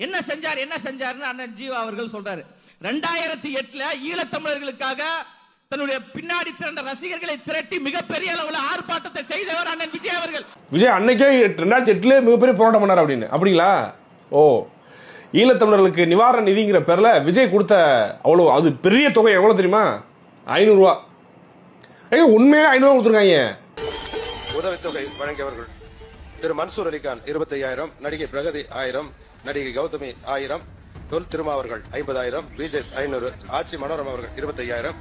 என்ன செஞ்சார்னு அண்ணன் ஜீவா அவர்கள் சொல்றாரு. 2008 ஈழத்தமிழர்களுக்காக தன்னுடைய பின்னாடி திரண்ட ரசிகர்களை திரட்டி மிகப்பெரிய அளவில் ஆர்ப்பாட்டத்தை செய்தவர் அண்ணன் விஜய் அவர்கள். விஜய் அன்னைக்கே 2008 மிகப்பெரிய போராட்டம் பண்ணார் அப்படின்னு. அப்படிங்களா? ஓ, ஈழத்தமிழர்களுக்கு நிவாரண நிதிங்கிற பேர்ல விஜய் கொடுத்த அவ்வளவு, அது பெரிய தொகை. எவ்வளவு தெரியுமா? 500 ரூபா. உண்மையிலே 500 கொடுத்துருக்காங்க. உதவித்தொகை வழங்கியவர்கள் திரு மன்சூர் அலிகான் 25,000, நடிகை பிரகதி 1000, நடிகை கௌதமி 1000, தொல் திருமாவர்கள் 50,000, பிஜேஸ் 500, ஆட்சி மனோரமா அவர்கள் 25,000,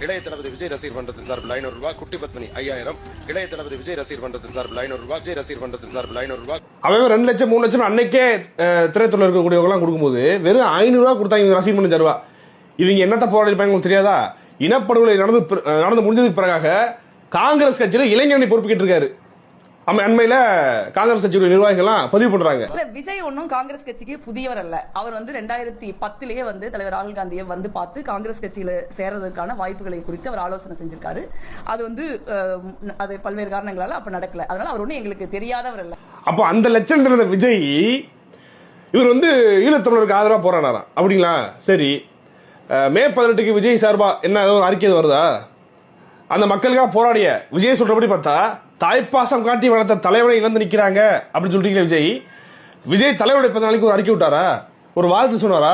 இளைய தளபதி விஜய் ரசிகர் மன்றத்தின் சார்பில் 500 ரூபாய், குட்டி பத்மினி 5000, இளைய தளபதி விஜய் ரசிகர் மன்றத்தின் சார்பில் 500 ரூபாய், விஜய் ரசிகர் மன்றத்தின் சார்பில் 500 ரூபாய். அவன் 2 லட்சம் 3 லட்சம் அன்னைக்கே திரைத்துறையில் இருக்கக்கூடியவங்க எல்லாம் கொடுக்கும்போது வெறும் 500 ரூபாய் கொடுத்தாங்க ரசிகர் மன்றம் சார்பா. இவங்க என்னத்த போராடிப்பாங்க உங்களுக்கு தெரியாதா? இனப்படுகொலை நடந்து முடிஞ்சதுக்கு பிறகாக காங்கிரஸ் கட்சியில இளைஞரணி பொறுப்புக்கிட்டு இருக்காரு. அண்மையில காங்கிரஸ் கட்சியுடைய நிர்வாகிகள் பதிவு பண்றாங்க. விஜய் ஒன்னும் காங்கிரஸ் கட்சிக்கு புதியவர் அல்ல. அவர் 2010 தலைவர் ராகுல் காந்தியை பார்த்து காங்கிரஸ் கட்சியில சேர்றதுக்கான வாய்ப்புகளை குறித்து அவர் ஆலோசனை செஞ்சிருக்காரு. அது பல்வேறு காரணங்களால அப்ப நடக்கல. அதனால அவர் ஒன்னும் எங்களுக்கு தெரியாதவர் அல்ல. அப்ப அந்த லட்சம் இருந்த விஜய் இவர் ஈழத்தமிழருக்கு ஆதரவா போராடாராம். அப்படிங்களா? சரி, மே 18 விஜய் சார்பா என்ன ஒரு அறிக்கை வருதா? அந்த மக்களுக்காக போராடிய விஜய் சொல்றபடி பார்த்தா தாய்ப்பாசம் காட்டி வளர்த்த தலைவனை இழந்து நிக்கிறாங்க அப்படின்னு சொல்றீங்களே. விஜய் தலைவருடைய 14 நாளைக்கு ஒரு அறிக்கை விட்டாரா? ஒரு வாழ்த்து சொன்னாரா?